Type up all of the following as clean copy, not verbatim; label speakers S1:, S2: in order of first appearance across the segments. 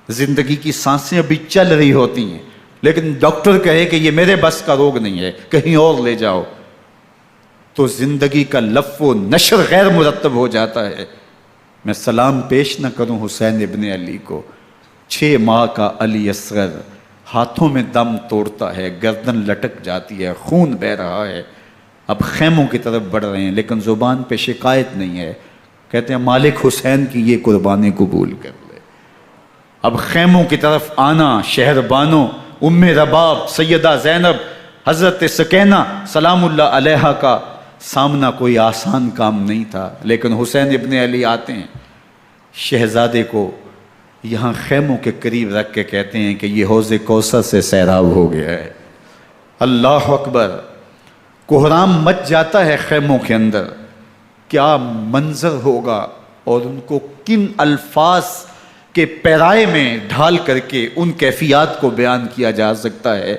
S1: زندگی کی سانسیں ابھی چل رہی ہوتی ہیں، لیکن ڈاکٹر کہے کہ یہ میرے بس کا روگ نہیں ہے، کہیں اور لے جاؤ، تو زندگی کا لف و نشر غیر مرتب ہو جاتا ہے۔ میں سلام پیش نہ کروں حسین ابن علی کو، 6 ماہ کا علی اصغر ہاتھوں میں دم توڑتا ہے، گردن لٹک جاتی ہے، خون بہہ رہا ہے، اب خیموں کی طرف بڑھ رہے ہیں، لیکن زبان پہ شکایت نہیں ہے، کہتے ہیں مالک حسین کی یہ قربانی قبول کر لے۔ اب خیموں کی طرف آنا، شہر بانو، ام رباب، سیدہ زینب، حضرت سکینہ سلام اللہ علیہا کا سامنا کوئی آسان کام نہیں تھا، لیکن حسین ابن علی آتے ہیں، شہزادے کو یہاں خیموں کے قریب رکھ کے کہتے ہیں کہ یہ حوض کوثر سے سیراب ہو گیا ہے۔ اللہ اکبر، کوہرام مچ جاتا ہے خیموں کے اندر، کیا منظر ہوگا، اور ان کو کن الفاظ کے پیرائے میں ڈھال کر کے ان کیفیات کو بیان کیا جا سکتا ہے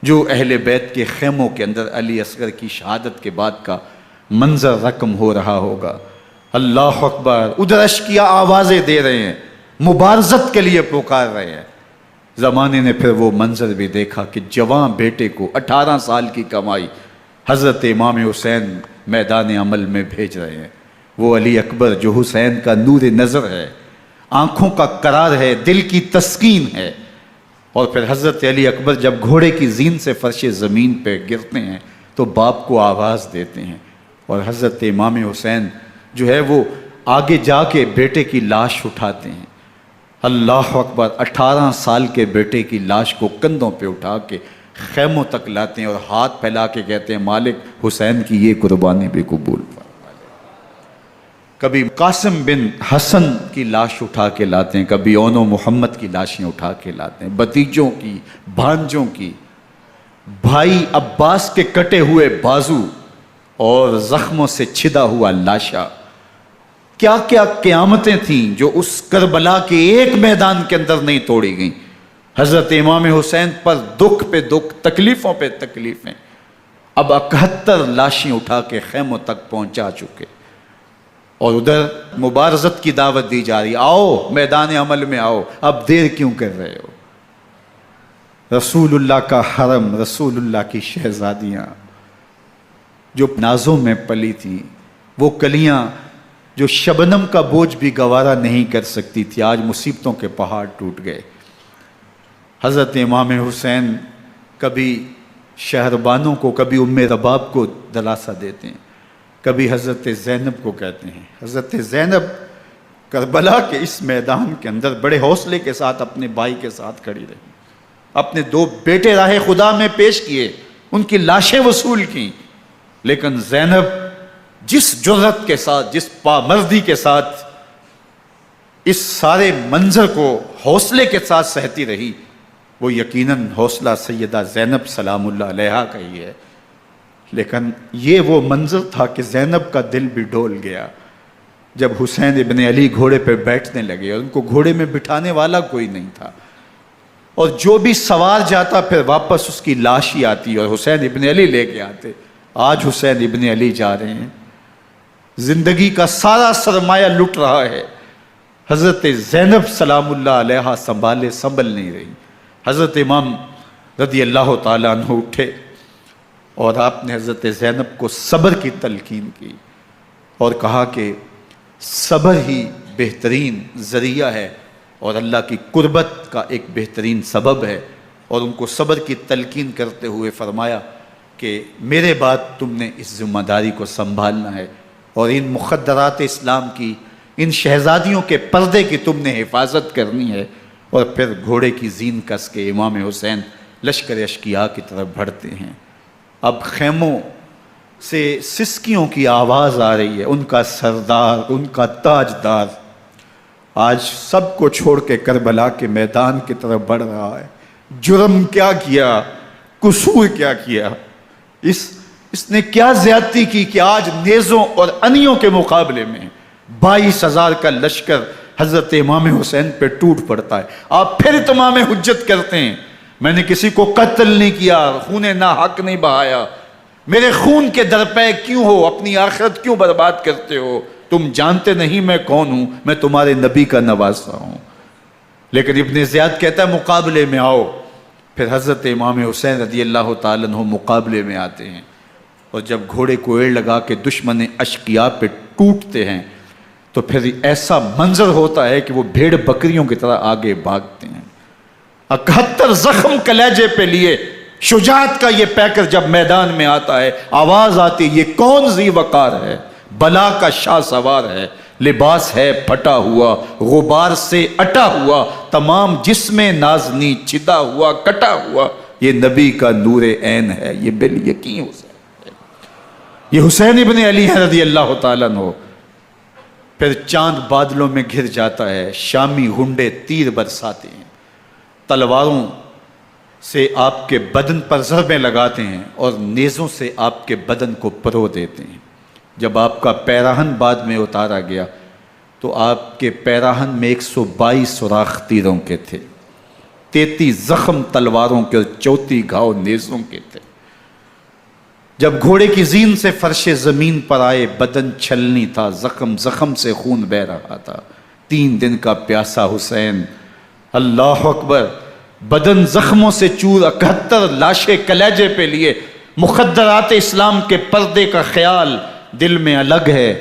S1: جو اہل بیت کے خیموں کے اندر علی اصغر کی شہادت کے بعد کا منظر رقم ہو رہا ہوگا۔ اللہ اکبر، ادھر اشکیا آوازیں دے رہے ہیں، مبارزت کے لیے پکار رہے ہیں۔ زمانے نے پھر وہ منظر بھی دیکھا کہ جوان بیٹے کو 18 سال کی کمائی حضرت امام حسین میدان عمل میں بھیج رہے ہیں۔ وہ علی اکبر جو حسین کا نور نظر ہے، آنکھوں کا قرار ہے، دل کی تسکین ہے، اور پھر حضرت علی اکبر جب گھوڑے کی زین سے فرش زمین پہ گرتے ہیں تو باپ کو آواز دیتے ہیں، اور حضرت امام حسین جو ہے وہ آگے جا کے بیٹے کی لاش اٹھاتے ہیں۔ اللہ اکبر، 18 سال کے بیٹے کی لاش کو کندھوں پہ اٹھا کے خیموں تک لاتے ہیں اور ہاتھ پھیلا کے کہتے ہیں مالک حسین کی یہ قربانی بھی قبول فرما لے۔ کبھی قاسم بن حسن کی لاش اٹھا کے لاتے ہیں، کبھی اون و محمد کی لاشیں اٹھا کے لاتے ہیں، بتیجوں کی، بھانجوں کی، بھائی عباس کے کٹے ہوئے بازو اور زخموں سے چھدا ہوا لاشا۔ کیا کیا قیامتیں تھیں جو اس کربلا کے ایک میدان کے اندر نہیں توڑی گئیں۔ حضرت امام حسین پر دکھ پہ دکھ، تکلیفوں پہ تکلیفیں، اب 71 لاشیں اٹھا کے خیموں تک پہنچا چکے، اور ادھر مبارزت کی دعوت دی جا رہی، آؤ میدان عمل میں آؤ، اب دیر کیوں کر رہے ہو۔ رسول اللہ کا حرم، رسول اللہ کی شہزادیاں جو نازوں میں پلی تھیں، وہ کلیاں جو شبنم کا بوجھ بھی گوارا نہیں کر سکتی تھی، آج مصیبتوں کے پہاڑ ٹوٹ گئے۔ حضرت امام حسین کبھی شہربانوں کو، کبھی ام رباب کو دلاسا دیتے ہیں، کبھی حضرت زینب کو کہتے ہیں۔ حضرت زینب کربلا کے اس میدان کے اندر بڑے حوصلے کے ساتھ اپنے بھائی کے ساتھ کھڑی رہی، اپنے 2 بیٹے راہ خدا میں پیش کیے، ان کی لاشیں وصول کیں، لیکن زینب جس جرأت کے ساتھ، جس پامردی کے ساتھ اس سارے منظر کو حوصلے کے ساتھ سہتی رہی، وہ یقیناً حوصلہ سیدہ زینب سلام اللہ علیہا کا ہی ہے، لیکن یہ وہ منظر تھا کہ زینب کا دل بھی ڈول گیا جب حسین ابن علی گھوڑے پہ بیٹھنے لگے اور ان کو گھوڑے میں بٹھانے والا کوئی نہیں تھا، اور جو بھی سوار جاتا پھر واپس اس کی لاش ہی آتی اور حسین ابن علی لے کے آتے۔ آج حسین ابن علی جا رہے ہیں، زندگی کا سارا سرمایہ لٹ رہا ہے، حضرت زینب سلام اللہ علیہا سنبھل نہیں رہی۔ حضرت امام رضی اللہ تعالیٰ عنہ اٹھے اور آپ نے حضرت زینب کو صبر کی تلقین کی اور کہا کہ صبر ہی بہترین ذریعہ ہے اور اللہ کی قربت کا ایک بہترین سبب ہے، اور ان کو صبر کی تلقین کرتے ہوئے فرمایا کہ میرے بعد تم نے اس ذمہ داری کو سنبھالنا ہے اور ان مخدرات اسلام کی، ان شہزادیوں کے پردے کی تم نے حفاظت کرنی ہے۔ اور پھر گھوڑے کی زین کس کے امام حسین لشکر اشکیا کی طرف بڑھتے ہیں۔ اب خیموں سے سسکیوں کی آواز آ رہی ہے، ان کا سردار، ان کا تاجدار آج سب کو چھوڑ کے کربلا کے میدان کی طرف بڑھ رہا ہے۔ جرم کیا کیا، قصور کیا کیا، اس نے کیا زیادتی کی کہ آج نیزوں اور انیوں کے مقابلے میں 22,000 کا لشکر حضرت امام حسین پہ ٹوٹ پڑتا ہے۔ آپ پھر اتمام حجت کرتے ہیں، میں نے کسی کو قتل نہیں کیا، خون ناحق نہیں بہایا، میرے خون کے درپے کیوں ہو، اپنی آخرت کیوں برباد کرتے ہو، تم جانتے نہیں میں کون ہوں، میں تمہارے نبی کا نواسا ہوں۔ لیکن ابن زیاد کہتا ہے مقابلے میں آؤ. پھر حضرت امام حسین رضی اللہ تعالیٰ عنہ مقابلے میں آتے ہیں، اور جب گھوڑے کو ایڑ لگا کے دشمن اشقیاء پہ ٹوٹتے ہیں تو پھر ایسا منظر ہوتا ہے کہ وہ بھیڑ بکریوں کی طرح آگے بھاگتے ہیں. 71 زخم کلیجے پہ لیے شجاعت کا یہ پیکر جب میدان میں آتا ہے، آواز آتی ہے یہ کون ذی وقار ہے، بلا کا شاہ سوار ہے، لباس ہے پھٹا ہوا غبار سے اٹا ہوا، تمام جسم نازنی چھدا ہوا کٹا ہوا، یہ نبی کا نور عین ہے، یہ بال یقین حسین ہے، یہ حسین ابن علی ہے رضی اللہ تعالیٰ عنہ. پھر چاند بادلوں میں گھر جاتا ہے، شامی ہنڈے تیر برساتے ہیں، تلواروں سے آپ کے بدن پر ضربیں لگاتے ہیں اور نیزوں سے آپ کے بدن کو پرو دیتے ہیں. جب آپ کا پیراہن بعد میں اتارا گیا تو آپ کے پیراہن میں 122 سوراخ تیروں کے تھے، 33 زخم تلواروں کے اور 34 گھاؤ نیزوں کے تھے. جب گھوڑے کی زین سے فرش زمین پر آئے، بدن چھلنی تھا، زخم زخم سے خون بہ رہا تھا. 3 دن کا پیاسا حسین، اللہ اکبر، بدن زخموں سے چور، 71 لاشیں کلیجے پہ لیے، مخدرات اسلام کے پردے کا خیال دل میں الگ ہے.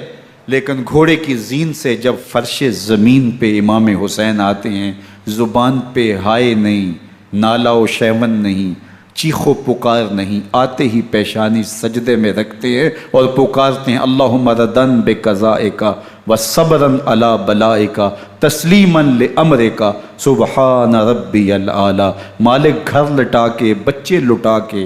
S1: لیکن گھوڑے کی زین سے جب فرش زمین پہ امام حسین آتے ہیں، زبان پہ ہائے نہیں، نالا و شیون نہیں، چیخ و پکار نہیں، آتے ہی پیشانی سجدے میں رکھتے ہیں اور پکارتے ہیں اللہم ردن بقضائک و صبرن علی بلائک تسلیما لامرک سبحان ربی العالی. مالک گھر لٹا کے، بچے لٹا کے،